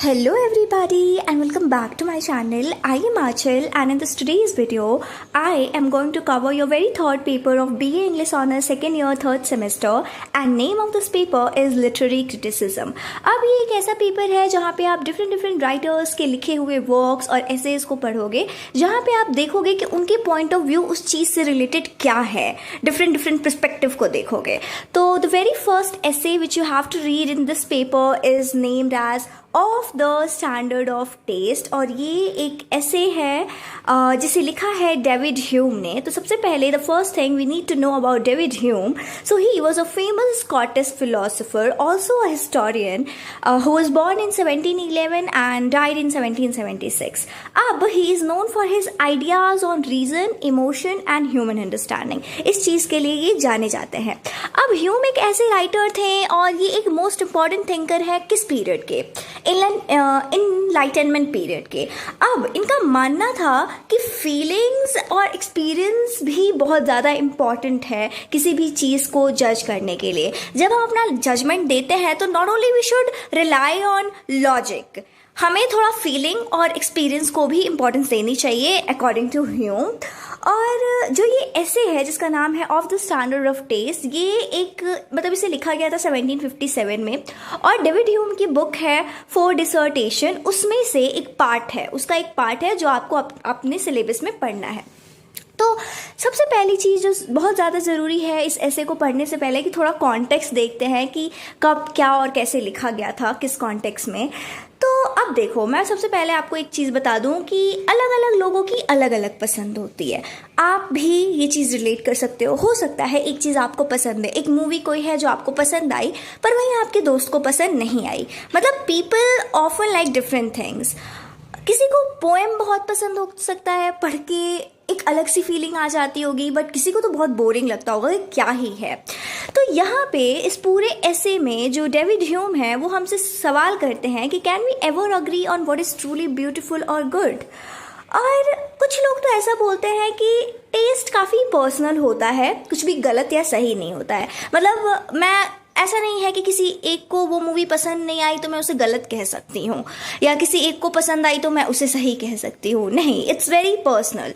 Hello everybody and welcome back to my channel. I am Achal and in this today's video I am going to cover your very third paper of BA English Honours second year third semester and name of this paper is Literary Criticism. अब ये एक ऐसा paper है जहाँ पे आप different writers के लिखे हुए वर्क्स और एसेज को पढ़ोगे, जहाँ पे आप देखोगे कि उनके पॉइंट ऑफ व्यू उस चीज़ से रिलेटेड क्या है, डिफरेंट पर्सपेक्टिव को देखोगे. तो the very first essay which you have to read in this paper is named as of the standard of taste और ये एक ऐसे है जिसे लिखा है डेविड ह्यूम ने. तो सबसे पहले the first thing we need to know about David Hume. So he was a famous Scottish philosopher, also a historian who was born in 1711 and died in 1776. अब he is known for his ideas on reason, emotion and human understanding. इस चीज़ के लिए ये जाने जाते हैं. अब ह्यूम एक ऐसे राइटर थे और ये एक मोस्ट इंपॉर्टेंट थिंकर है किस पीरियड के, इनलाइटनमेंट पीरियड के. अब इनका मानना था कि फीलिंग्स और एक्सपीरियंस भी बहुत ज़्यादा इम्पॉर्टेंट है किसी भी चीज़ को जज करने के लिए. जब हम अपना जजमेंट देते हैं तो not only we should rely on logic, हमें थोड़ा फीलिंग और एक्सपीरियंस को भी इम्पोर्टेंस देनी चाहिए अकॉर्डिंग टू ह्यूम. और जो ये ऐसे है जिसका नाम है of the standard of taste, ये एक मतलब इसे लिखा गया था 1757 में और डेविड ह्यूम की बुक है फॉर डिसर्टेशन. उसमें से एक पार्ट है, उसका एक पार्ट है जो आपको अपने सिलेबस में पढ़ना है. तो सबसे पहली चीज़ जो बहुत ज़्यादा ज़रूरी है इस ऐसे को पढ़ने से पहले कि थोड़ा कॉन्टेक्स्ट देखते हैं कि कब क्या और कैसे लिखा गया था, किस कॉन्टेक्स्ट में. तो अब देखो, मैं सबसे पहले आपको एक चीज़ बता दूं कि अलग अलग लोगों की अलग अलग पसंद होती है. आप भी ये चीज़ रिलेट कर सकते हो सकता है एक चीज़ आपको पसंद है, एक मूवी कोई है जो आपको पसंद आई पर वहीं आपके दोस्त को पसंद नहीं आई. मतलब people often like different things. किसी को पोएम बहुत पसंद हो सकता है, पढ़ के एक अलग सी फीलिंग आ जाती होगी, बट किसी को तो बहुत बोरिंग लगता होगा कि क्या ही है. तो यहाँ पे इस पूरे ऐसे में जो डेविड ह्यूम है वो हमसे सवाल करते हैं कि can we ever agree on what is truly beautiful और गुड. और कुछ लोग तो ऐसा बोलते हैं कि टेस्ट काफ़ी पर्सनल होता है, कुछ भी गलत या सही नहीं होता है. मतलब मैं ऐसा नहीं है कि किसी एक को वो मूवी पसंद नहीं आई तो मैं उसे गलत कह सकती हूँ, या किसी एक को पसंद आई तो मैं उसे सही कह सकती हूँ. नहीं, इट्स वेरी पर्सनल.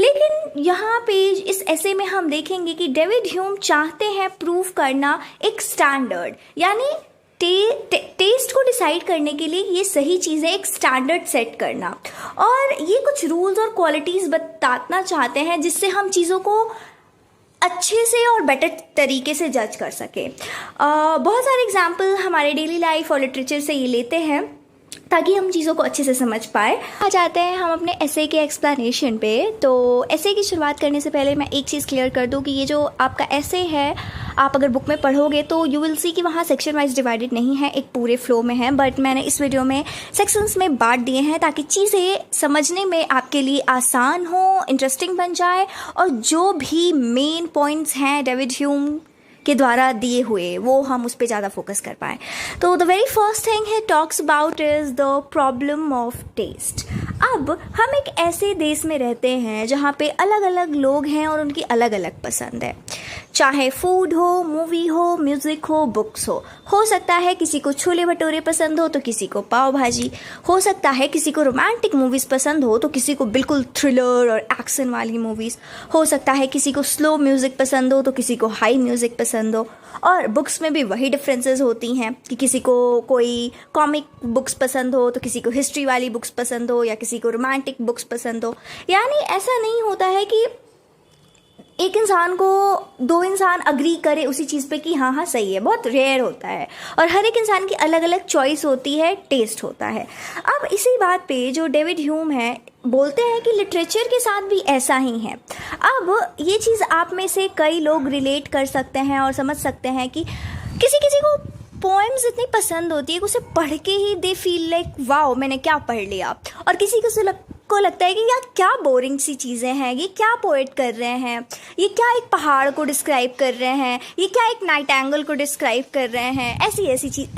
लेकिन यहाँ पे इस ऐसे में हम देखेंगे कि डेविड ह्यूम चाहते हैं प्रूव करना एक स्टैंडर्ड, यानी टेस्ट को डिसाइड करने के लिए ये सही चीज़ है एक स्टैंडर्ड सेट करना. और ये कुछ रूल्स और क्वालिटीज़ बताना चाहते हैं जिससे हम चीज़ों को अच्छे से और बेटर तरीके से जज कर सके. बहुत सारे एग्जाम्पल हमारे डेली लाइफ और लिटरेचर से ये लेते हैं ताकि हम चीज़ों को अच्छे से समझ पाए. आ जाते हैं हम अपने ऐसे के एक्सप्लेनेशन पे. तो ऐसे की शुरुआत करने से पहले मैं एक चीज़ क्लियर कर दूं कि ये जो आपका ऐसे है, आप अगर बुक में पढ़ोगे तो यू विल सी कि वहाँ सेक्शन वाइज डिवाइडेड नहीं है, एक पूरे फ्लो में है. बट मैंने इस वीडियो में सेक्शंस में बांट दिए हैं ताकि चीज़ें समझने में आपके लिए आसान हो, इंटरेस्टिंग बन जाए और जो भी मेन पॉइंट्स हैं डेविड ह्यूम के द्वारा दिए हुए वो हम उस पर ज़्यादा फोकस कर पाएँ. तो the very first thing he talks about is the problem of taste. अब हम एक ऐसे देश में रहते हैं जहाँ पे अलग अलग लोग हैं और उनकी अलग अलग पसंद है, चाहे फूड हो, मूवी हो, म्यूज़िक हो, बुक्स हो सकता है किसी को छोले भटूरे पसंद हो तो किसी को पाव भाजी, हो सकता है किसी को रोमांटिक मूवीज़ पसंद हो तो किसी को बिल्कुल थ्रिलर और एक्शन वाली मूवीज़, हो सकता है किसी को स्लो म्यूज़िक पसंद हो तो किसी को हाई म्यूज़िक पसंद हो. और बुक्स में भी वही डिफरेंसेस होती हैं कि किसी को कोई कॉमिक बुक्स पसंद हो तो किसी को हिस्ट्री वाली बुक्स पसंद हो या किसी को रोमांटिक बुक्स पसंद हो. यानी ऐसा नहीं होता है कि एक इंसान को दो इंसान अग्री करे उसी चीज़ पे कि हाँ सही है, बहुत रेयर होता है. और हर एक इंसान की अलग अलग चॉइस होती है, टेस्ट होता है. अब इसी बात पे जो डेविड ह्यूम है बोलते हैं कि लिटरेचर के साथ भी ऐसा ही है. अब ये चीज़ आप में से कई लोग रिलेट कर सकते हैं और समझ सकते हैं कि किसी किसी को पोएम्स इतनी पसंद होती है कि उसे पढ़ के ही दे फील लाइक वाओ मैंने क्या पढ़ लिया, और किसी को लगता है कि यार क्या बोरिंग सी चीज़ें हैं, ये क्या पोएट कर रहे हैं, ये क्या एक पहाड़ को डिस्क्राइब कर रहे हैं, ये क्या एक नाइट एंगल को डिस्क्राइब कर रहे हैं,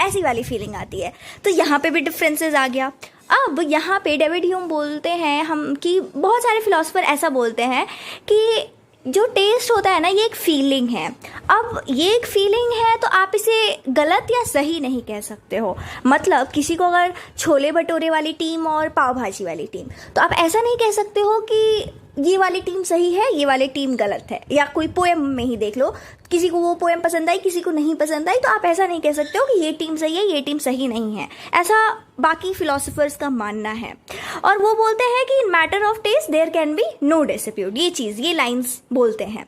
ऐसी वाली फीलिंग आती है. तो यहाँ पे भी डिफरेंसेस आ गया. अब यहाँ पे डेविड ह्यूम बोलते हैं हम कि बहुत सारे फिलोसोफर ऐसा बोलते हैं कि जो टेस्ट होता है ना, ये एक फीलिंग है। अब ये एक फीलिंग है तो आप इसे गलत या सही नहीं कह सकते हो। मतलब किसी को अगर छोले भटूरे वाली टीम और पाव भाजी वाली टीम, तो आप ऐसा नहीं कह सकते हो कि ये वाली टीम सही है, ये वाली टीम गलत है। या कोई पोएम में ही देख लो, किसी को वो पोएम पसंद आई, किसी को नहीं पसंद आई, तो आप ऐसा नहीं कह सकते हो कि ये टीम सही है, ये टीम सही नहीं है। ऐसा बाकी फिलोसोफर्स का मानना है। और वो बोलते हैं कि in matter of taste there can be no dispute, ये लाइंस बोलते हैं।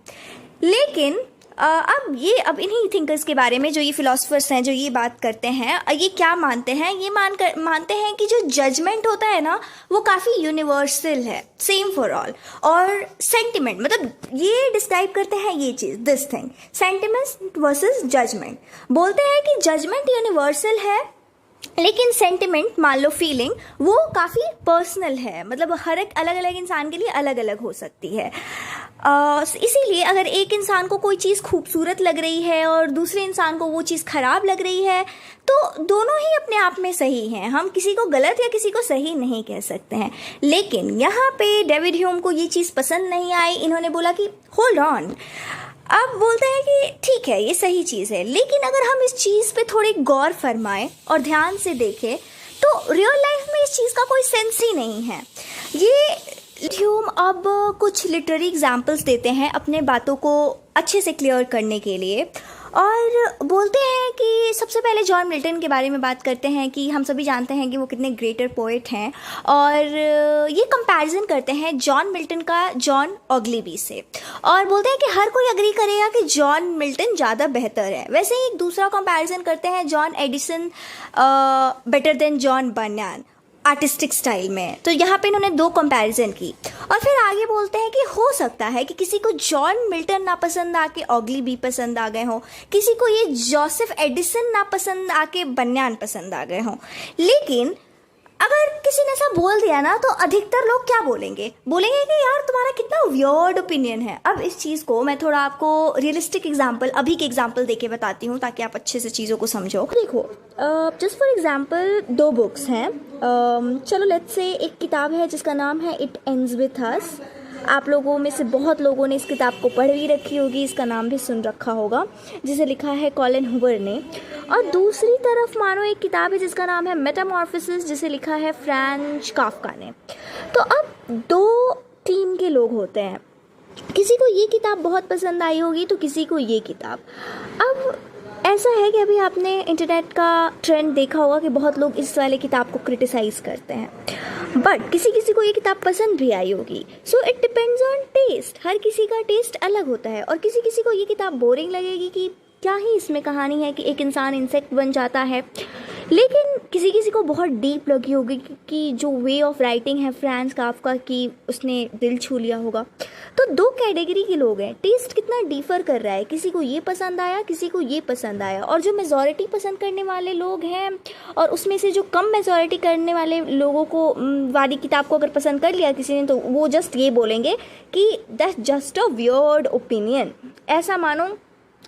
लेकिन अब इन्हीं थिंकर्स के बारे में, जो ये फिलोसफर्स हैं जो ये बात करते हैं, ये क्या मानते हैं, ये मानते हैं कि जो जजमेंट होता है ना, वो काफ़ी यूनिवर्सल है, सेम फॉर ऑल। और सेंटिमेंट, मतलब ये डिस्क्राइब करते हैं ये चीज़, this thing, sentiment versus judgement. बोलते हैं कि जजमेंट यूनिवर्सल है, लेकिन सेंटिमेंट, मान लो फीलिंग, वो काफ़ी पर्सनल है। मतलब हर एक अलग अलग इंसान के लिए अलग अलग हो सकती है। इसीलिए अगर एक इंसान को कोई चीज़ खूबसूरत लग रही है और दूसरे इंसान को वो चीज़ ख़राब लग रही है, तो दोनों ही अपने आप में सही हैं। हम किसी को गलत या किसी को सही नहीं कह सकते हैं। लेकिन यहाँ पे डेविड ह्यूम को ये चीज़ पसंद नहीं आई। इन्होंने बोला कि होल्ड ऑन, अब बोलते हैं कि ठीक है, ये सही चीज़ है, लेकिन अगर हम इस चीज़ पे थोड़ी गौर फरमाएं और ध्यान से देखें, तो रियल लाइफ में इस चीज़ का कोई सेंस ही नहीं है। ये ह्यूम अब कुछ लिटरेरी एग्जाम्पल्स देते हैं अपने बातों को अच्छे से क्लियर करने के लिए, और बोलते हैं कि सबसे पहले जॉन मिल्टन के बारे में बात करते हैं कि हम सभी जानते हैं कि वो कितने ग्रेटर पोएट हैं। और ये कंपैरिजन करते हैं जॉन मिल्टन का जॉन ऑग्लीबी से, और बोलते हैं कि हर कोई अग्री करेगा कि जॉन मिल्टन ज़्यादा बेहतर है। वैसे ही एक दूसरा कंपैरिजन करते हैं John Addison better than John Bunyan artistic style में। तो यहाँ पे इन्होंने दो कंपैरिजन की, और फिर आगे बोलते हैं कि हो सकता है कि किसी को जॉन मिल्टन ना पसंद आके ऑग्लीबी पसंद आ गए हों, किसी को ये जोसेफ एडिसन ना पसंद आके बर्नयान पसंद आ गए हों। लेकिन अगर किसी ने ऐसा बोल दिया ना, तो अधिकतर लोग क्या बोलेंगे कि यार तुम्हारा कितना वियर्ड ओपिनियन है। अब इस चीज़ को मैं थोड़ा आपको रियलिस्टिक एग्जांपल, अभी के एग्जांपल देके बताती हूँ, ताकि आप अच्छे से चीज़ों को समझो। देखो, जस्ट फॉर एग्जांपल दो बुक्स हैं। चलो लेट्स से एक किताब है जिसका नाम है इट एंड्स विथ अस। आप लोगों में से बहुत लोगों ने इस किताब को पढ़ भी रखी होगी, इसका नाम भी सुन रखा होगा, जिसे लिखा है कॉलिन हूवर ने। और दूसरी तरफ मानो एक किताब है जिसका नाम है मेटामॉर्फोसिस, जिसे लिखा है फ्रांज काफ्का ने। तो अब दो टीम के लोग होते हैं, किसी को ये किताब बहुत पसंद आई होगी तो किसी को ये किताब। अब ऐसा है कि अभी आपने इंटरनेट का ट्रेंड देखा होगा कि बहुत लोग इस वाले किताब को क्रिटिसाइज़ करते हैं, बट किसी किसी को ये किताब पसंद भी आई होगी। So it depends on taste, हर किसी का टेस्ट अलग होता है। और किसी किसी को ये किताब बोरिंग लगेगी कि क्या ही इसमें कहानी है कि एक इंसान इंसेक्ट बन जाता है। लेकिन किसी किसी को बहुत डीप लगी होगी कि जो वे ऑफ राइटिंग है फ्रांज काफ्का की, उसने दिल छू लिया होगा। तो दो कैटेगरी के लोग हैं, टेस्ट कितना डिफर कर रहा है, किसी को ये पसंद आया, किसी को ये पसंद आया। और जो मेजॉरिटी पसंद करने वाले लोग हैं, और उसमें से जो कम मेजॉरिटी करने वाले लोगों को वाली किताब को अगर पसंद कर लिया किसी ने, तो वो जस्ट ये बोलेंगे कि that's just a weird opinion. ऐसा मानो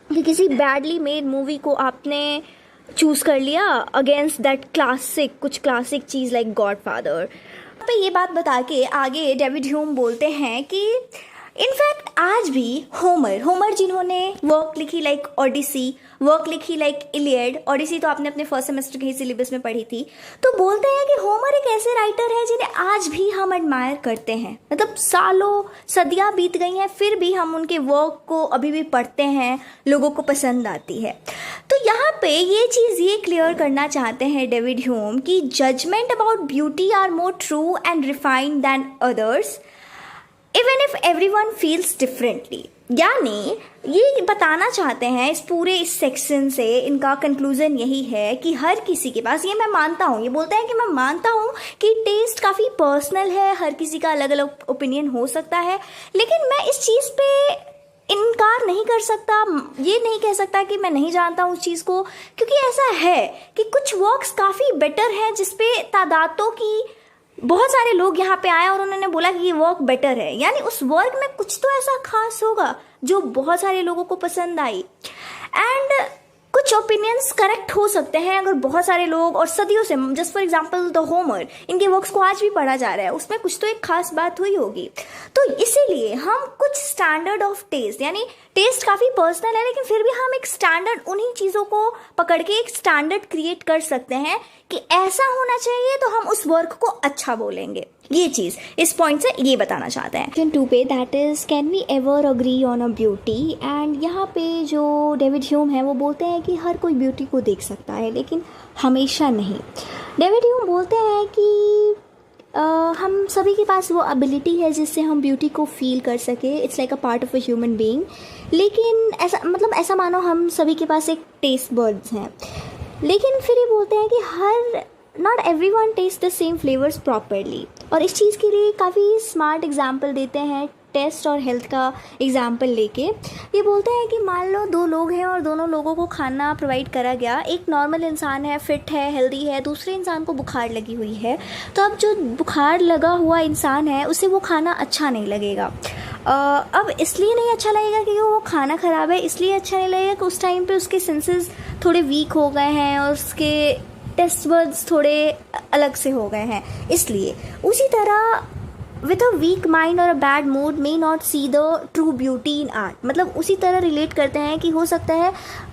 कि किसी बैडली मेड मूवी को आपने चूज़ कर लिया अगेंस्ट दैट क्लासिक, कुछ क्लासिक चीज़ लाइक गॉडफादर। पे ये बात बता के आगे डेविड ह्यूम बोलते हैं कि इनफैक्ट आज भी होमर जिन्होंने वर्क लिखी लाइक ओडिसी, वर्क लिखी लाइक इलियड, ओडिसी तो आपने अपने फर्स्ट सेमेस्टर के ही सिलेबस में पढ़ी थी, तो बोलते हैं कि होमर एक ऐसे राइटर है जिन्हें आज भी हम एडमायर करते हैं। मतलब सालों सदियां बीत गई हैं, फिर भी हम उनके वर्क को अभी भी पढ़ते हैं, लोगों को पसंद आती है। तो यहाँ पे ये चीज़ ये क्लियर करना चाहते हैं डेविड ह्यूम कि judgement about beauty are more true and refined than others even if everyone feels differently. यानी ये बताना चाहते हैं इस सेक्शन से, इनका कंक्लूजन यही है कि हर किसी के पास, ये मैं मानता हूँ, ये बोलता है कि मैं मानता हूँ कि टेस्ट काफ़ी पर्सनल है, हर किसी का अलग अलग ओपिनियन हो सकता है, लेकिन मैं इस चीज़ पे इनकार नहीं कर सकता, ये नहीं कह सकता कि मैं नहीं जानता हूँ उस चीज़ को, क्योंकि ऐसा है कि कुछ वर्क्स काफ़ी बेटर हैं जिसपे तादादों की बहुत सारे लोग यहाँ पे आए और उन्होंने बोला कि ये वर्क बेटर है, यानी उस वर्क में कुछ तो ऐसा खास होगा जो बहुत सारे लोगों को पसंद आई। एंड कुछ ओपिनियंस करेक्ट हो सकते हैं अगर बहुत सारे लोग और सदियों से, just for example the Homer, इनके वर्क्स को आज भी पढ़ा जा रहा है, उसमें कुछ तो एक खास बात हुई होगी। तो इसीलिए हम कुछ स्टैंडर्ड ऑफ टेस्ट, यानी टेस्ट काफ़ी पर्सनल है लेकिन फिर भी हम एक स्टैंडर्ड, उन्हीं चीज़ों को पकड़ के एक स्टैंडर्ड क्रिएट कर सकते हैं कि ऐसा होना चाहिए तो हम उस वर्क को अच्छा बोलेंगे। ये चीज़ इस पॉइंट से ये बताना चाहते हैं। क्वेश्चन 2 पे, that is can we ever agree on a beauty. And यहाँ पे जो डेविड ह्यूम है वो बोलते हैं कि हर कोई ब्यूटी को देख सकता है लेकिन हमेशा नहीं। डेविड ह्यूम बोलते हैं कि हम सभी के पास वो एबिलिटी है जिससे हम ब्यूटी को फील कर सके, it's like a part of a human being. लेकिन ऐसा मानो हम सभी के पास एक टेस्ट बर्ड्स हैं, लेकिन फिर ये बोलते हैं कि not every one taste the same flavours properly. और इस चीज़ के लिए काफ़ी स्मार्ट एग्जाम्पल देते हैं, टेस्ट और हेल्थ का एग्जाम्पल लेके। ये बोलते हैं कि मान लो 2 लोग हैं और दोनों लोगों को खाना प्रोवाइड करा गया। एक नॉर्मल इंसान है, फिट है, हेल्दी है, दूसरे इंसान को बुखार लगी हुई है। तो अब जो बुखार लगा हुआ इंसान है उसे वो खाना अच्छा नहीं लगेगा। अब इसलिए नहीं अच्छा लगेगा क्योंकि वो खाना ख़राब है, इसलिए अच्छा नहीं लगेगा कि उस टाइम पे उसके सेंसेस थोड़े वीक हो गए हैं और उसके टेस्ट बड्स थोड़े अलग से हो गए हैं। इसलिए उसी तरह विथ अ वीक माइंड और a bad mood may not see the true beauty in art. मतलब उसी तरह रिलेट करते हैं कि हो सकता है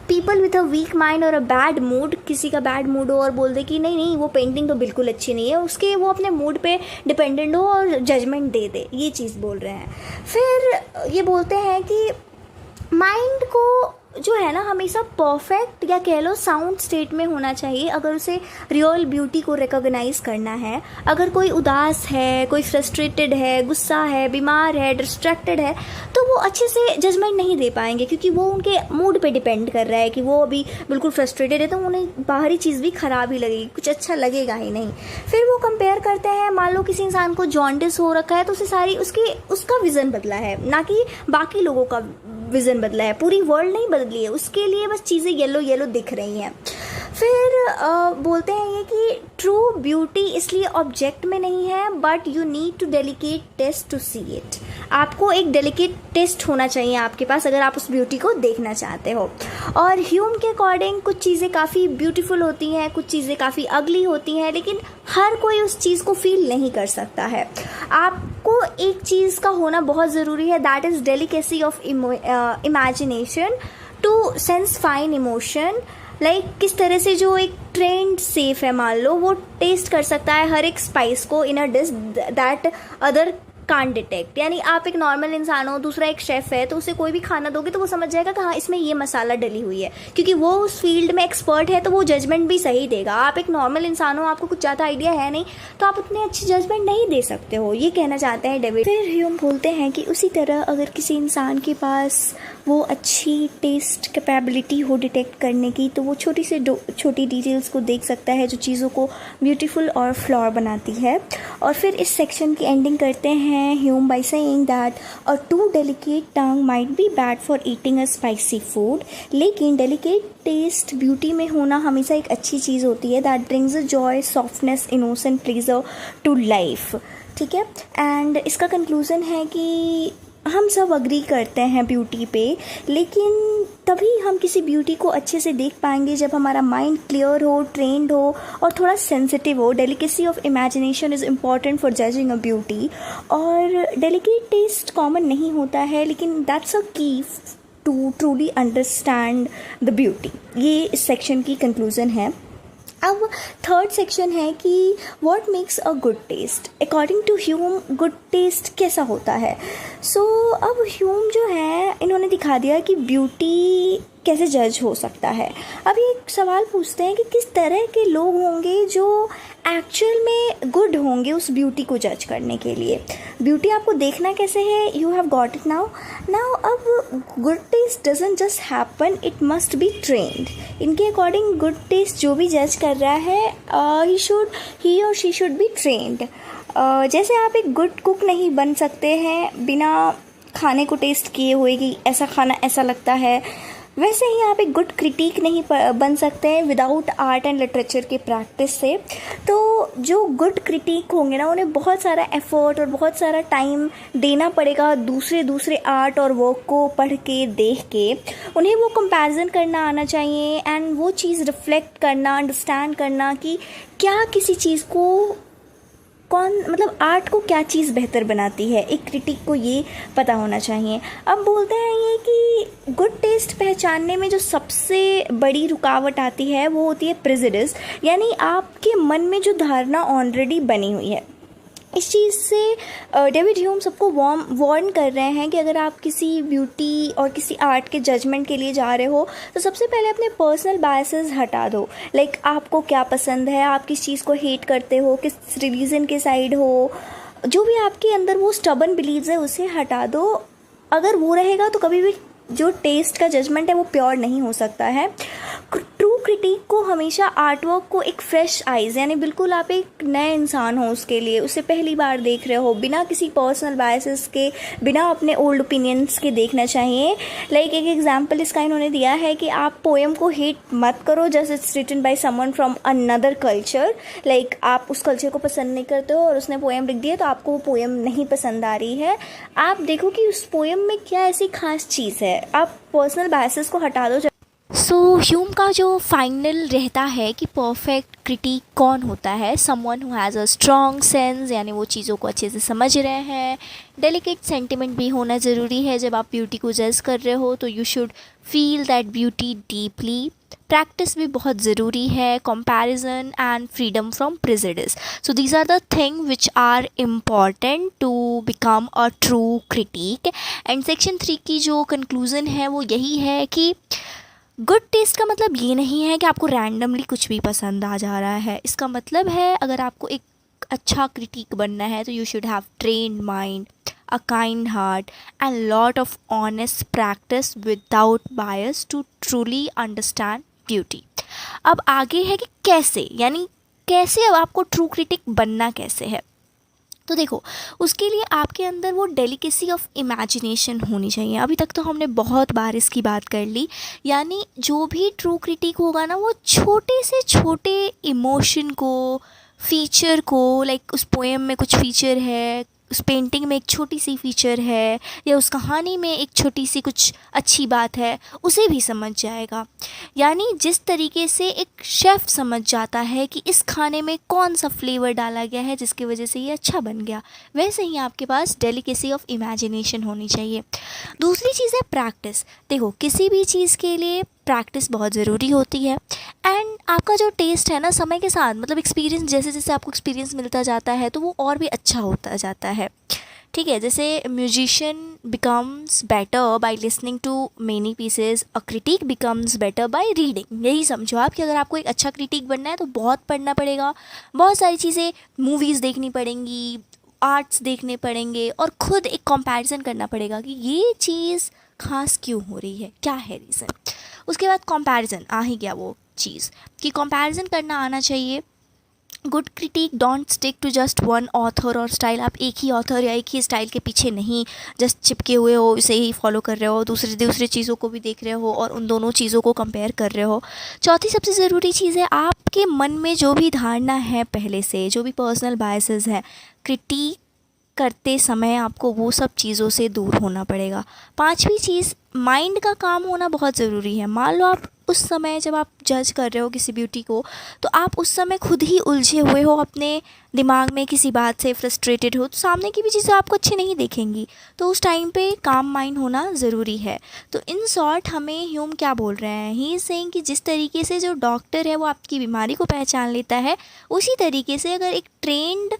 people with a weak mind और अ बैड मूड, किसी का बैड मूड हो और बोल दे कि नहीं वो पेंटिंग तो बिल्कुल अच्छी नहीं है, उसके वो अपने मूड पे डिपेंडेंट हो और जजमेंट दे दे, ये चीज़ बोल रहे हैं। फिर ये बोलते हैं कि माइंड को जो है ना हमेशा परफेक्ट या कह लो साउंड स्टेट में होना चाहिए अगर उसे रियल ब्यूटी को रिकॉग्नाइज करना है। अगर कोई उदास है, कोई फ्रस्ट्रेटेड है, गुस्सा है, बीमार है, डिस्ट्रैक्टेड है, तो वो अच्छे से जजमेंट नहीं दे पाएंगे क्योंकि वो उनके मूड पे डिपेंड कर रहा है कि वो अभी बिल्कुल फ्रस्ट्रेटेड है तो उन्हें बाहरी चीज़ भी ख़राब ही लगेगी, कुछ अच्छा लगेगा ही नहीं। फिर वो कंपेयर करते हैं, मान लो किसी इंसान को जॉन्डिस हो रखा है तो उसे सारी उसका विज़न बदला है, ना कि बाकी लोगों का विज़न बदला है, पूरी वर्ल्ड नहीं बदली है, उसके लिए बस चीज़ें येलो येलो दिख रही हैं। फिर बोलते हैं ये कि ट्रू ब्यूटी इसलिए ऑब्जेक्ट में नहीं है but you need to delicate taste to see it. आपको एक डेलिकेट टेस्ट होना चाहिए आपके पास अगर आप उस ब्यूटी को देखना चाहते हो। और ह्यूम के अकॉर्डिंग कुछ चीज़ें काफ़ी ब्यूटीफुल होती हैं, कुछ चीज़ें काफ़ी अगली होती हैं, लेकिन हर कोई उस चीज़ को फील नहीं कर सकता है। आपको एक चीज़ का होना बहुत ज़रूरी है, that is delicacy of imagination to sense fine emotion. Like किस तरह से जो एक ट्रेंड सेफ है मान लो वो टेस्ट कर सकता है हर एक स्पाइस को in a dish that other can't detect. यानी आप एक नॉर्मल इंसान हो, दूसरा एक शेफ़ है, तो उसे कोई भी खाना दोगे तो वो समझ जाएगा कि हाँ इसमें ये मसाला डली हुई है, क्योंकि वो उस फील्ड में एक्सपर्ट है तो वो जजमेंट भी सही देगा। आप एक नॉर्मल इंसान हो, आपको कुछ ज़्यादा आइडिया है नहीं, तो आप उतने अच्छी जजमेंट नहीं दे सकते हो, ये कहना चाहते हैं डेविड। फिर ह्यूम बोलते हैं कि उसी तरह अगर किसी इंसान के पास वो अच्छी टेस्ट कैपेबिलिटी हो डिटेक्ट करने की, तो वो छोटी डिटेल्स को देख सकता है जो चीज़ों को ब्यूटीफुल और फ्लॉर बनाती है। और फिर इस सेक्शन की एंडिंग करते हैं Hume by saying that a too delicate tongue might be bad for eating a spicy food, लेकिन डेलिकेट टेस्ट ब्यूटी में होना हमेशा एक अच्छी चीज़ होती है, that brings a joy, softness, innocent pleasure to life. ठीक है, एंड इसका कंक्लूज़न है कि हम सब अग्री करते हैं ब्यूटी पे, लेकिन तभी हम किसी ब्यूटी को अच्छे से देख पाएंगे जब हमारा माइंड क्लियर हो, ट्रेंड हो और थोड़ा सेंसिटिव हो। Delicacy of imagination is important for judging a beauty. और डेलिकेट टेस्ट कॉमन नहीं होता है, लेकिन that's a key to truly understand the beauty. ये इस सेक्शन की कंक्लूज़न है। अब थर्ड सेक्शन है कि what makes a good taste. According to Hume good taste कैसा होता है। अब ह्यूम जो है इन्होंने दिखा दिया कि ब्यूटी कैसे जज हो सकता है। अब ये एक सवाल पूछते हैं कि किस तरह के लोग होंगे जो एक्चुअल में गुड होंगे उस ब्यूटी को जज करने के लिए। ब्यूटी आपको देखना कैसे है, you have got it now. अब good taste doesn't just happen, it must be trained. इनके अकॉर्डिंग गुड टेस्ट जो भी जज कर रहा है ही और शी शुड बी ट्रेंड। जैसे आप एक गुड कुक नहीं बन सकते हैं बिना खाने को टेस्ट किए हुए कि ऐसा खाना ऐसा लगता है, वैसे ही आप एक गुड क्रिटिक नहीं बन सकते हैं विदाउट आर्ट एंड लिटरेचर के प्रैक्टिस से। तो जो गुड क्रिटिक होंगे ना, उन्हें बहुत सारा एफर्ट और बहुत सारा टाइम देना पड़ेगा दूसरे दूसरे आर्ट और वर्क को पढ़ के, देख के। उन्हें वो कंपैरिजन करना आना चाहिए एंड वो चीज़ रिफ्लेक्ट करना, अंडरस्टैंड करना कि क्या किसी चीज़ को मतलब आर्ट को क्या चीज़ बेहतर बनाती है। एक क्रिटिक को ये पता होना चाहिए। अब बोलते हैं ये कि गुड टेस्ट पहचानने में जो सबसे बड़ी रुकावट आती है वो होती है प्रेजुडिस, यानी आपके मन में जो धारणा ऑलरेडी बनी हुई है। इस चीज़ से डेविड ह्यूम सबको वार्न कर रहे हैं कि अगर आप किसी ब्यूटी और किसी आर्ट के जजमेंट के लिए जा रहे हो तो सबसे पहले अपने पर्सनल बायसेस हटा दो। लाइक आपको क्या पसंद है, आप किस चीज़ को हेट करते हो, किस रिलीजन के साइड हो, जो भी आपके अंदर वो स्टबन बिलीव्स है उसे हटा दो। अगर वो रहेगा तो कभी भी जो टेस्ट का जजमेंट है वो प्योर नहीं हो सकता है। ट्रू क्रिटिक को हमेशा आर्टवर्क को एक फ्रेश आइज़, यानी बिल्कुल आप एक नए इंसान हो उसके लिए, उसे पहली बार देख रहे हो, बिना किसी पर्सनल बायसेस के, बिना अपने ओल्ड ओपिनियंस के देखना चाहिए। लाइक एक एग्जांपल इसका इन्होंने दिया है कि आप पोएम को हेट मत करो just it's written by someone from another culture. Like आप उस कल्चर को पसंद नहीं करते हो और उसने पोएम लिख दिया तो आपको वो पोएम नहीं पसंद आ रही है। आप देखो कि उस पोएम में क्या ऐसी खास चीज़ है, आप पर्सनल बायसेस को हटा दो। सो ह्यूम का जो फाइनल रहता है कि परफेक्ट क्रिटिक कौन होता है, someone who has a strong sense, यानी वो चीज़ों को अच्छे से समझ रहे हैं। डेलिकेट सेंटिमेंट भी होना ज़रूरी है। जब आप ब्यूटी को जज कर रहे हो तो you should feel that beauty deeply. Practice भी बहुत ज़रूरी है, comparison and freedom from prejudice. So these are the thing which are important to become a true critic. And section 3 की जो कंक्लूज़न है वो यही है कि गुड टेस्ट का मतलब ये नहीं है कि आपको रैंडमली कुछ भी पसंद आ जा रहा है। इसका मतलब है अगर आपको एक अच्छा क्रिटिक बनना है तो you should have trained mind, a kind heart and lot of honest practice without bias to truly understand beauty. अब आगे है कि कैसे, यानी कैसे अब आपको ट्रू क्रिटिक बनना कैसे है। तो देखो, उसके लिए आपके अंदर वो डेलिकेसी ऑफ इमेजिनेशन होनी चाहिए। अभी तक तो हमने बहुत बार इसकी बात कर ली, यानी जो भी ट्रू क्रिटिक होगा ना वो छोटे से छोटे इमोशन को, फीचर को, लाइक उस पोएम में कुछ फीचर है, उस पेंटिंग में एक छोटी सी फीचर है, या उस कहानी में एक छोटी सी कुछ अच्छी बात है, उसे भी समझ जाएगा। यानी जिस तरीके से एक शेफ़ समझ जाता है कि इस खाने में कौन सा फ्लेवर डाला गया है जिसकी वजह से ये अच्छा बन गया, वैसे ही आपके पास डेलिकेसी ऑफ इमेजिनेशन होनी चाहिए। दूसरी चीज़ है प्रैक्टिस। देखो, किसी भी चीज़ के लिए प्रैक्टिस बहुत ज़रूरी होती है। एंड आपका जो टेस्ट है ना, समय के साथ, मतलब एक्सपीरियंस, जैसे जैसे आपको एक्सपीरियंस मिलता जाता है तो वो और भी अच्छा होता जाता है। ठीक है, जैसे musician becomes better by listening to many pieces, a critic becomes better by reading. यही समझो आप कि अगर आपको एक अच्छा क्रिटिक बनना है तो बहुत पढ़ना पड़ेगा, बहुत सारी चीज़ें, मूवीज़ देखनी पड़ेंगी, आर्ट्स देखने पड़ेंगे, और ख़ुद एक कंपैरिजन करना पड़ेगा कि ये चीज़ खास क्यों हो रही है, क्या है रीज़न। उसके बाद कंपैरिजन आ ही गया वो चीज़ कि कंपैरिजन करना आना चाहिए। Good critic don't stick to just one author और स्टाइल। आप एक ही ऑथर या एक ही स्टाइल के पीछे नहीं जस्ट चिपके हुए हो, उसे ही फॉलो कर रहे हो, दूसरी चीज़ों को भी देख रहे हो और उन दोनों चीज़ों को कंपेयर कर रहे हो। चौथी सबसे ज़रूरी चीज़ है, आपके मन में जो भी धारणा है पहले से, जो भी पर्सनल बायसेस है, क्रिटिक करते समय आपको वो सब चीज़ों से दूर होना पड़ेगा। पांचवी चीज़, माइंड का काम होना बहुत ज़रूरी है। मान लो आप उस समय जब आप जज कर रहे हो किसी ब्यूटी को, तो आप उस समय खुद ही उलझे हुए हो अपने दिमाग में, किसी बात से फ्रस्ट्रेटेड हो, तो सामने की भी चीज़ें आपको अच्छी नहीं दिखेंगी। तो उस टाइम पे काम माइंड होना ज़रूरी है। तो इन शॉर्ट हमें ह्यूम क्या बोल रहे हैं, ही इज़ सेइंग कि जिस तरीके से जो डॉक्टर है वो आपकी बीमारी को पहचान लेता है, उसी तरीके से अगर एक ट्रेंड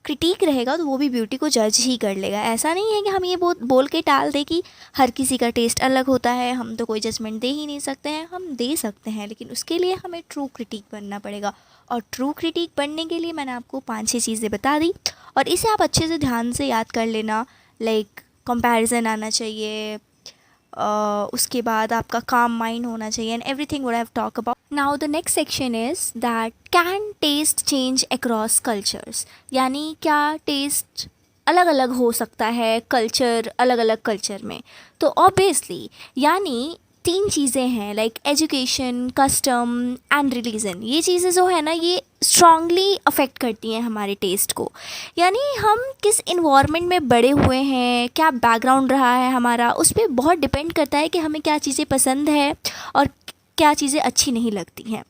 क्रिटिक रहेगा तो वो भी ब्यूटी को जज ही कर लेगा। ऐसा नहीं है कि हम ये बोल के टाल दें कि हर किसी का टेस्ट अलग होता है, हम तो कोई जजमेंट दे ही नहीं सकते हैं। हम दे सकते हैं, लेकिन उसके लिए हमें ट्रू क्रिटिक बनना पड़ेगा। और ट्रू क्रिटिक बनने के लिए मैंने आपको 5-6 चीज़ें बता दी, और इसे आप अच्छे से ध्यान से याद कर लेना। लाइक कंपैरिजन आना चाहिए, उसके बाद आपका काम माइंड होना चाहिए, and everything what I have talk about. Now the next section is that can taste change across cultures. यानी क्या टेस्ट अलग अलग हो सकता है कल्चर, अलग अलग कल्चर में। तो ऑब्वियसली, यानी तीन चीज़ें हैं like education, custom and religion. ये चीज़ें जो है ना ये स्ट्रांगली अफेक्ट करती हैं हमारे टेस्ट को। यानी हम किस इन्वायरमेंट में बड़े हुए हैं, क्या बैकग्राउंड रहा है हमारा, उस पर बहुत डिपेंड करता है कि हमें क्या चीज़ें पसंद है और क्या चीज़ें अच्छी नहीं लगती हैं।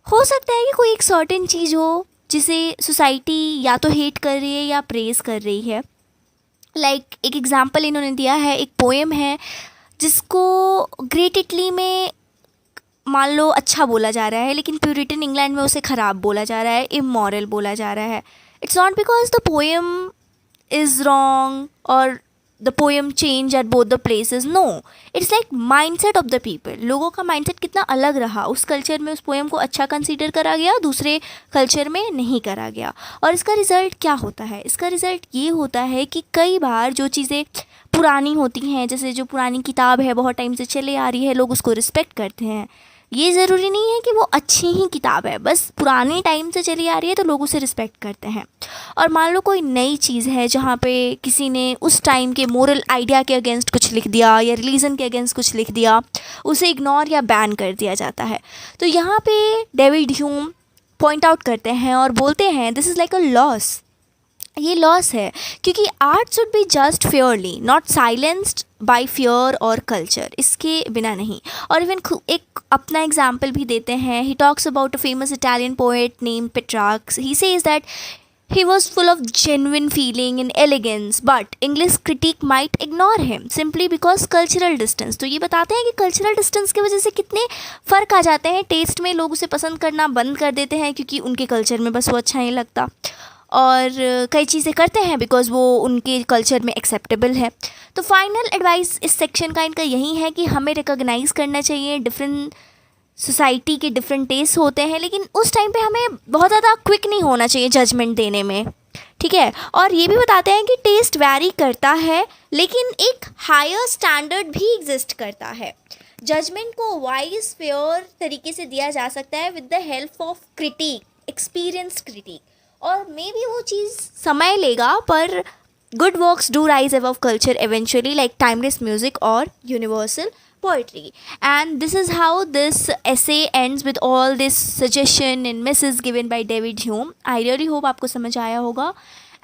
हो सकता है कि कोई एक सर्टेन चीज़ हो जिसे सोसाइटी या तो हेट कर रही है या प्रेज़ कर रही है। लाइक एक एग्जांपल इन्होंने दिया है, एक पोएम है जिसको ग्रेट इटली में मान लो अच्छा बोला जा रहा है, लेकिन प्यूरिटन इंग्लैंड में उसे ख़राब बोला जा रहा है, इमोरल बोला जा रहा है। It's not because the poem is wrong और the poem change at both the places, no, it's like mindset of the people. लोगों का माइंडसेट कितना अलग रहा, उस कल्चर में उस पोएम को अच्छा कंसीडर करा गया, दूसरे कल्चर में नहीं करा गया। और इसका रिज़ल्ट क्या होता है? इसका रिज़ल्ट ये होता है कि कई बार जो चीज़ें पुरानी होती हैं, जैसे जो पुरानी किताब है बहुत टाइम से चले आ रही है, लोग उसको रिस्पेक्ट करते हैं। ये ज़रूरी नहीं है कि वो अच्छी ही किताब है, बस पुरानी टाइम से चली आ रही है तो लोग उसे रिस्पेक्ट करते हैं। और मान लो कोई नई चीज़ है जहाँ पे किसी ने उस टाइम के मोरल आइडिया के अगेंस्ट कुछ लिख दिया या रिलीजन के अगेंस्ट कुछ लिख दिया, उसे इग्नोर या बैन कर दिया जाता है। तो यहाँ पे डेविड ह्यूम पॉइंट आउट करते हैं और बोलते हैं this is like a loss. ये लॉस है क्योंकि art should be just Fairlie, not silenced bye fear और कल्चर, इसके बिना नहीं। और इवन एक अपना एग्जाम्पल भी देते हैं। He talks about a famous Italian poet name Petrarch's. He says that he was full of genuine feeling and elegance, but English critique might ignore him simply because cultural distance। तो ये बताते हैं कि cultural distance की वजह से कितने फ़र्क आ जाते हैं टेस्ट में, लोग उसे पसंद करना बंद कर देते हैं क्योंकि उनके कल्चर में बस वो अच्छा नहीं लगता, और कई चीज़ें करते हैं बिकॉज़ वो उनके कल्चर में एक्सेप्टेबल है। तो फाइनल एडवाइस इस सेक्शन का इनका यही है कि हमें रिकॉग्नाइज़ करना चाहिए डिफरेंट सोसाइटी के डिफरेंट टेस्ट होते हैं, लेकिन उस टाइम पे हमें बहुत ज़्यादा क्विक नहीं होना चाहिए जजमेंट देने में, ठीक है। और ये भी बताते हैं कि टेस्ट वैरी करता है, लेकिन एक हायर स्टैंडर्ड भी एग्जिस्ट करता है। जजमेंट को वाइज फेयर तरीके से दिया जा सकता है with the help of critic, experience critic, और मे बी वो चीज़ समय लेगा पर good works do rise above culture eventually, like timeless music or universal poetry. And this is how this essay ends with all this suggestion and messages given by David Hume. I really hope आपको समझ आया होगा,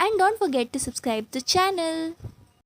and don't forget to subscribe the channel.